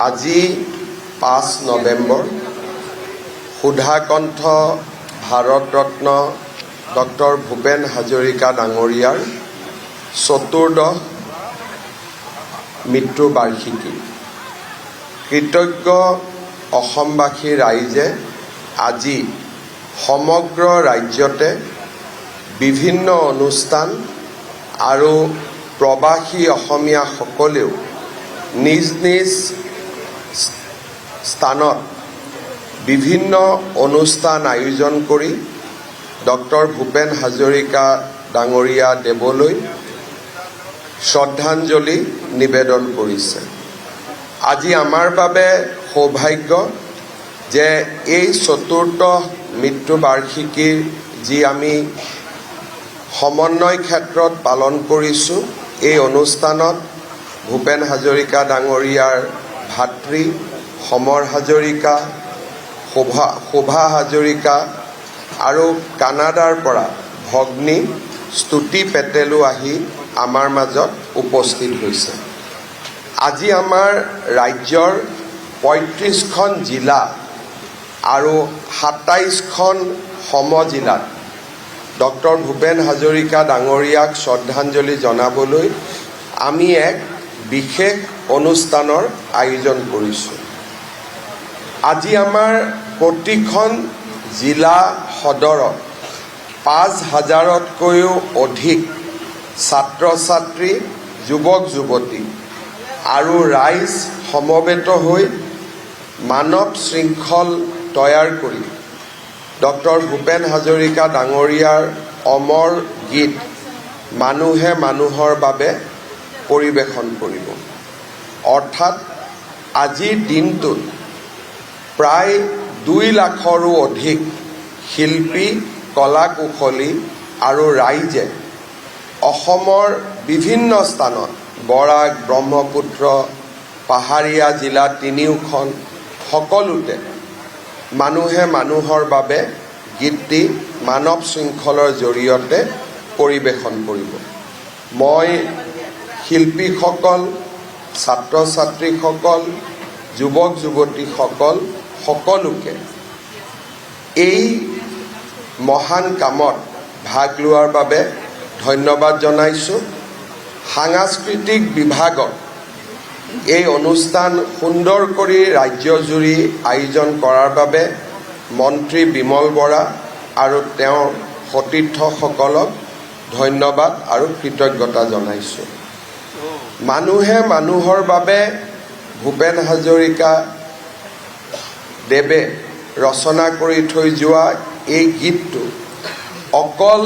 আজি 5 নৱেম্বৰ সুধাকণ্ঠ ভাৰতৰত্ন ডক্টৰ ভূপেন হাজৰিকা ডাঙৰীয়াৰ চতুৰ্দশ মৃত্যু বাৰ্ষিকী। কৃতজ্ঞ অসমবাসী ৰাইজে আজি সমগ্ৰ ৰাজ্যতে বিভিন্ন অনুষ্ঠান আৰু প্ৰবাসী অসমীয়াসকলেও নিজ নিজ স্থানত বিভিন্ন অনুষ্ঠান আয়োজন কৰি ডক্টৰ ভূপেন হাজৰিকা ডাঙৰীয়া দেৱলৈ শ্ৰদ্ধাঞ্জলি নিবেদন কৰিছে। আজি আমাৰ বাবে সৌভাগ্য যে এই চতুৰ্থ মৃত্যু বাৰ্ষিকীৰ যি আমি সমন্বয় ক্ষেত্ৰত পালন কৰিছোঁ, এই অনুষ্ঠানত ভূপেন হাজৰিকা ডাঙৰীয়াৰ ভাতৃ সমৰ হাজৰিকা, শোভা হাজৰিকা আৰু কানাডাৰ পৰা ভগ্নী স্তুতি পেটেলো আহি আমাৰ মাজত উপস্থিত হৈছে। আজি আমাৰ ৰাজ্যৰ ৩৫খন জিলা আৰু ২৭খন সমজিলাত ডক্টৰ ভূপেন হাজৰিকা ডাঙৰীয়াক শ্ৰদ্ধাঞ্জলি জনাবলৈ আমি এক বিশেষ অনুষ্ঠানৰ আয়োজন কৰিছোঁ। আজি আমাৰ প্ৰতিখন জিলা সদৰত ৫,০০০তকৈও অধিক ছাত্ৰ ছাত্ৰী, যুৱক যুৱতী আৰু ৰাইজ সমবেত হৈ মানৱ শৃংখল তৈয়াৰ কৰি ডক্টৰ ভূপেন হাজৰিকা ডাঙৰীয়াৰ অমৰ গীত মানুহে মানুহৰ বাবে পৰিৱেশন কৰিব। অৰ্থাৎ আজিৰ দিনটোত প্ৰায় ২ লাখৰো অধিক শিল্পী, কলা কুশলী আৰু ৰাইজে অসমৰ বিভিন্ন স্থানত বৰাক, ব্ৰহ্মপুত্ৰ, পাহাৰীয়া জিলা তিনিওখন সকলোতে মানুহে মানুহৰ বাবে গীতটি মানৱ শৃংখলৰ জৰিয়তে পৰিৱেশন কৰিব। মই শিল্পীসকল, ছাত্ৰ ছাত্ৰীসকল, যুৱক যুৱতীসকল সকলোকে এই মহান কামত ভাগ লোৱাৰ বাবে ধন্যবাদ জনাইছোঁ। সাংস্কৃতিক বিভাগক এই অনুষ্ঠান সুন্দৰ কৰি ৰাজ্যজুৰি আয়োজন কৰাৰ বাবে মন্ত্ৰী বিমল বৰা আৰু তেওঁৰ সতীৰ্থসকলক ধন্যবাদ আৰু কৃতজ্ঞতা জনাইছোঁ। মানুহে মানুহৰ বাবে ভূপেন হাজৰিকা দেৱে ৰচনা কৰি থৈ যোৱা এই গীতটো অকল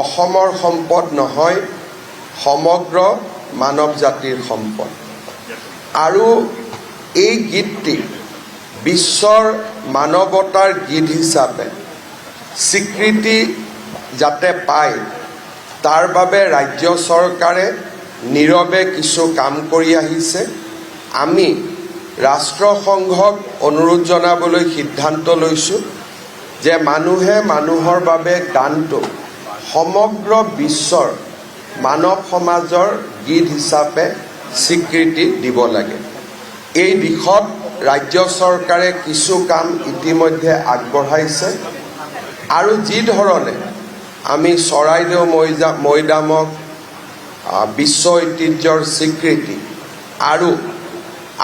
অসমৰ সম্পদ নহয়, সমগ্ৰ মানৱ জাতিৰ সম্পদ। আৰু এই গীতটি বিশ্বৰ মানৱতাৰ গীত হিচাপে স্বীকৃতি যাতে পায়, তাৰ বাবে ৰাজ্য চৰকাৰে নীৰৱে কিছু কাম কৰি আহিছে। আমি ৰাষ্ট্ৰসংঘক অনুৰোধ জনাবলৈ সিদ্ধান্ত লৈছোঁ যে মানুহে মানুহৰ বাবে গানটো সমগ্ৰ বিশ্বৰ মানৱ সমাজৰ গীত হিচাপে স্বীকৃতি দিব লাগে। এই দিশত ৰাজ্য চৰকাৰে কিছু কাম ইতিমধ্যে আগবঢ়াইছে আৰু যি ধৰণে আমি চৰাইদেউ মৈদামক বিশ্ব ঐতিহ্যৰ স্বীকৃতি আৰু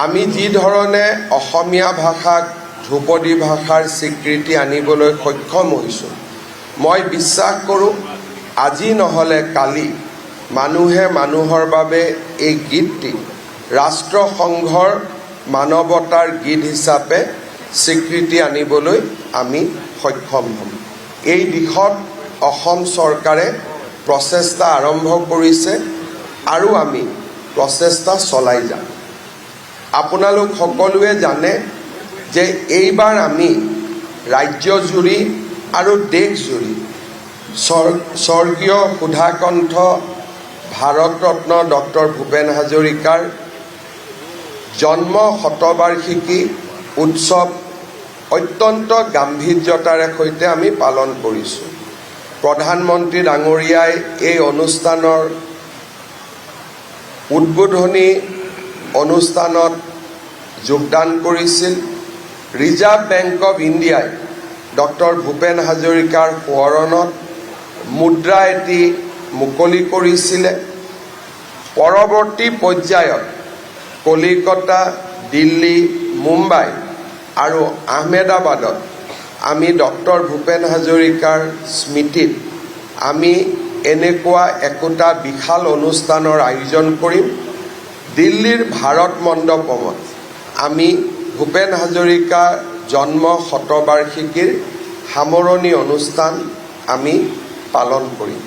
আমি যি ধৰণে অসমীয়া ভাষাক ধ্ৰুপদী ভাষাৰ স্বীকৃতি আনিবলৈ সক্ষম হৈছোঁ, মই বিশ্বাস কৰোঁ আজি নহ'লে কালি মানুহে মানুহৰ বাবে এই গীতটি ৰাষ্ট্ৰসংঘৰ মানৱতাৰ গীত হিচাপে স্বীকৃতি আনিবলৈ আমি সক্ষম হ'ম। এই দিশত অসম চৰকাৰে প্ৰচেষ্টা আৰম্ভ কৰিছে আৰু আমি প্ৰচেষ্টা চলাই যাম। আপোনালোক সকলোৱে জানে যে এইবাৰ আমি ৰাজ্যজুৰি আৰু দেশজুৰি স্বৰ্গীয় সুধাকণ্ঠ ভাৰতৰত্ন ডক্টৰ ভূপেন হাজৰিকাৰ জন্ম শতবাৰ্ষিকী উৎসৱ অত্যন্ত গাম্ভীৰ্যতাৰে সৈতে আমি পালন কৰিছোঁ। প্ৰধানমন্ত্ৰী ডাঙৰীয়াই এই অনুষ্ঠানৰ উদ্বোধনী অনুষ্ঠানত যোগদান কৰিছিল। ৰিজাৰ্ভ বেংক অৱ ইণ্ডিয়াই ডক্টৰ ভূপেন হাজৰিকাৰ সোঁৱৰণত মুদ্ৰা এটি মুকলি কৰিছিলে। পৰৱৰ্তী পৰ্যায়ত কলিকতা, দিল্লী, মুম্বাই আৰু আহমেদাবাদত আমি ডক্টৰ ভূপেন হাজৰিকাৰ স্মৃতিত আমি এনেকুৱা একোটা বিশাল অনুষ্ঠানৰ আয়োজন কৰিম। দিল্লীৰ ভাৰত মণ্ডপমত আমি ভূপেন হাজৰিকা জন্ম শতবাৰ্ষিকীৰ সামৰণি অনুষ্ঠান আমি পালন কৰিম।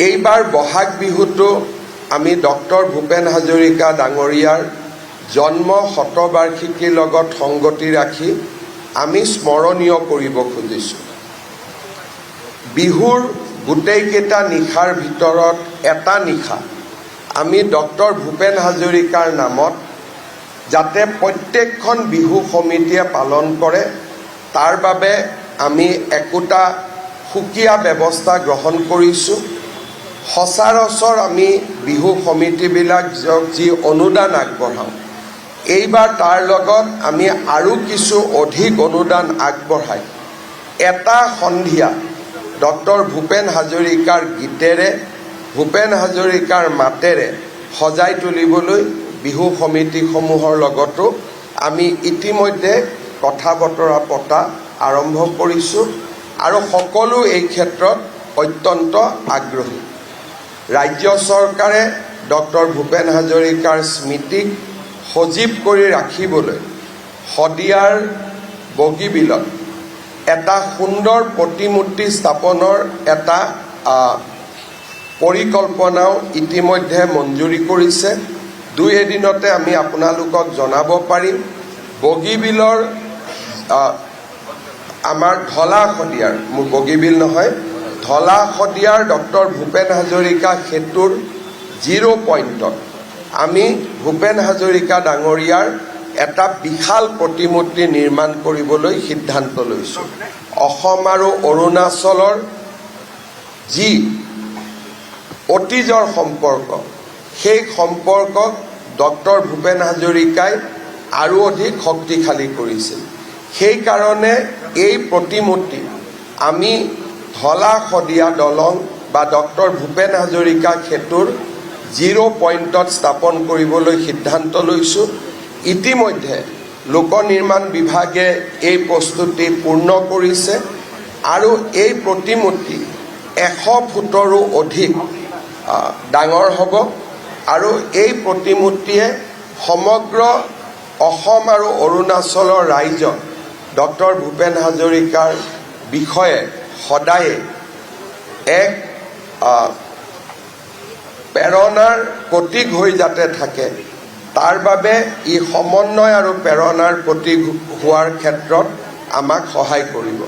এইবাৰ বহাগ বিহুটো আমি ডক্টৰ ভূপেন হাজৰিকা ডাঙৰীয়াৰ জন্ম শতবাৰ্ষিকীৰ লগত সংগতি ৰাখি আমি স্মৰণীয় কৰিব খুজিছোঁ। বিহুৰ গোটেইকেইটা নিশাৰ ভিতৰত এটা নিশা আমি ডক্টৰ ভূপেন হাজৰিকাৰ নামত যাতে প্ৰত্যেকখন বিহু সমিতিয়ে পালন কৰে তাৰ বাবে আমি একোটা সুকীয়া ব্যৱস্থা গ্ৰহণ কৰিছোঁ। সচৰাচৰ আমি বিহু সমিতিবিলাক যি অনুদান আগবঢ়াওঁ, এইবাৰ তাৰ লগত আমি আৰু কিছু অধিক অনুদান আগবঢ়াই এটা সন্ধিয়া ডক্টৰ ভূপেন হাজৰিকাৰ গীতেৰে, ভূপেন হাজৰিকাৰ মাতেৰে সজাই তুলিবলৈ বিহু সমিতিসমূহৰ লগতো আমি ইতিমধ্যে কথা বতৰা পতা আৰম্ভ কৰিছোঁ আৰু সকলো এই ক্ষেত্ৰত অত্যন্ত আগ্ৰহী। ৰাজ্য চৰকাৰে ডক্টৰ ভূপেন হাজৰিকাৰ স্মৃতিক সজীৱ কৰি ৰাখিবলৈ শদিয়াৰ বগীবিলত এটা সুন্দৰ প্ৰতিমূৰ্তি স্থাপনৰ এটা পৰিকল্পনাও ইতিমধ্যে মঞ্জুৰি কৰিছে। দুই এদিনতে আমি আপোনালোকক জনাব পাৰিম। বগীবিলৰ আমাৰ ঢলা শদিয়াৰ, মোৰ বগীবিল নহয়, ঢলা শদিয়াৰ ডক্টৰ ভূপেন হাজৰিকা সেতুৰ 0 পইণ্টত আমি ভূপেন হাজৰিকা ডাঙৰীয়াৰ এটা বিশাল প্ৰতিমূৰ্তি নিৰ্মাণ কৰিবলৈ সিদ্ধান্ত লৈছোঁ। অসম আৰু অৰুণাচলৰ যি অতীজৰ সম্পৰ্ক, সেই সম্পৰ্কক ডক্টৰ ভূপেন হাজৰিকাই আৰু অধিক শক্তিশালী কৰিছিল। সেইকাৰণে এই প্ৰতিমূৰ্তি আমি ঢলা শদিয়া দলং বা ডক্টৰ ভূপেন হাজৰিকা সেতুৰ 0 পইণ্টত স্থাপন কৰিবলৈ সিদ্ধান্ত লৈছোঁ। ইতিমধ্যে লোক নিৰ্মাণ বিভাগে এই প্ৰস্তুতি পূৰ্ণ কৰিছে আৰু এই প্ৰতিমূৰ্তি 100 ফুটৰো অধিক ডাঙৰ হ'ব আৰু এই প্ৰতিমূৰ্তিয়ে সমগ্ৰ অসম আৰু অৰুণাচলৰ ৰাইজক ডক্টৰ ভূপেন হাজৰিকাৰ বিষয়ে সদায়ে এক প্ৰেৰণাৰ প্ৰতীক হৈ যাতে থাকে, তাৰ বাবে ই সমন্বয় আৰু প্ৰেৰণাৰ প্ৰতীক হোৱাৰ ক্ষেত্ৰত আমাক সহায় কৰিব।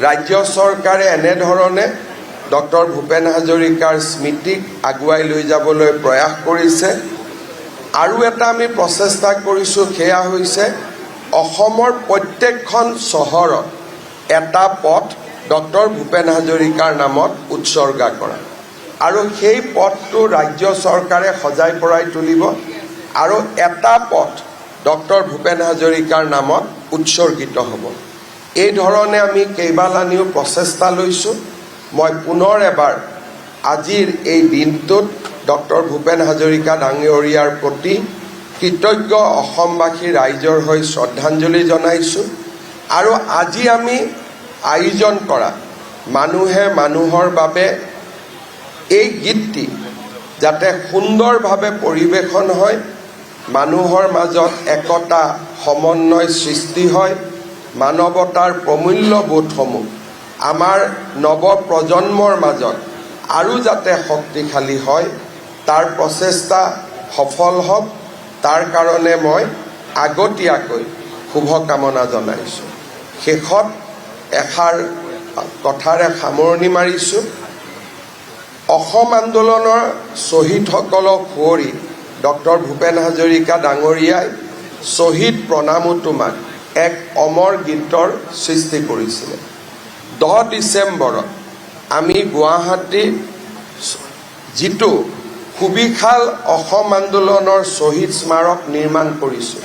ৰাজ্য চৰকাৰে এনেধৰণে ডক্টৰ ভূপেন হাজৰিকাৰ স্মৃতিক আগুৱাই লৈ যাবলৈ প্ৰয়াস কৰিছে। আৰু এটা আমি প্ৰচেষ্টা কৰিছোঁ, সেয়া হৈছে অসমৰ প্ৰত্যেকখন চহৰত এটা পথ ডক্টৰ ভূপেন হাজৰিকাৰ নামত উৎসৰ্গা কৰা আৰু সেই পথটো ৰাজ্য চৰকাৰে সজাই পৰাই তুলিব আৰু এটা পথ ডক্টৰ ভূপেন হাজৰিকাৰ নামত উৎসৰ্গিত হ'ব। এই ধৰণে আমি কেইবালানিও প্ৰচেষ্টা লৈছোঁ। মই পুনৰ এবাৰ আজিৰ এই দিনটোত ডক্টৰ ভূপেন হাজৰিকা ডাঙৰীয়াৰ প্ৰতি কৃতজ্ঞ অসমবাসী ৰাইজৰ হৈ শ্ৰদ্ধাঞ্জলি জনাইছোঁ। আৰু আজি আমি আয়োজন কৰা মানুহে মানুহৰ বাবে এই গীতটি যাতে সুন্দৰভাৱে পৰিৱেশন হয়, মানুহৰ মাজত একতা সমন্বয় সৃষ্টি হয়, মানৱতাৰ প্ৰমূল্যবোধসমূহ আমাৰ নৱপ্ৰজন্মৰ মাজত আৰু যাতে শক্তিশালী হয়, তাৰ প্ৰচেষ্টা সফল হওক, তাৰ কাৰণে মই আগতীয়াকৈ শুভকামনা জনাইছোঁ। শেষত এষাৰ কথাৰে সামৰণি মাৰিছোঁ। অসম আন্দোলনৰ শ্বহীদসকলক সুঁৱৰি ডক্টৰ ভূপেন হাজৰিকা ডাঙৰীয়াই শ্বহীদ প্ৰণামো তোমাক এক অমৰ গীতৰ সৃষ্টি কৰিছিলে। 10 ডিচেম্বৰত আমি গুৱাহাটীত যিটো সুবিশাল অসম আন্দোলনৰ শ্বহীদ স্মাৰক নিৰ্মাণ কৰিছোঁ,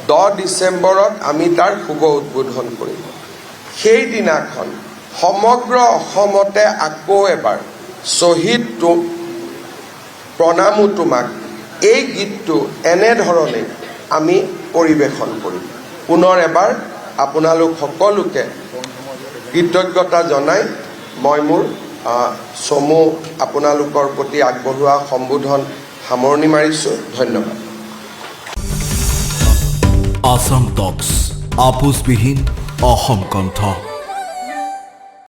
10 ডিচেম্বৰত আমি তাৰ শুভ উদ্বোধন কৰিম। সেইদিনাখন সমগ্ৰ অসমতে আকৌ এবাৰ শ্বহীদ প্ৰণামো তোমাক এই গীতটো এনেধৰণে আমি পৰিৱেশন কৰিম। পুনৰ এবাৰ আপোনালোক সকলোকে কৃতজ্ঞতা জনাই মই মোৰ চমু আপোনালোকৰ প্ৰতি আগবঢ়োৱা সম্বোধন সামৰণি মাৰিছোঁ। ধন্যবাদ। আসাম টক্স আপোচবিহীন অসম কণ্ঠ।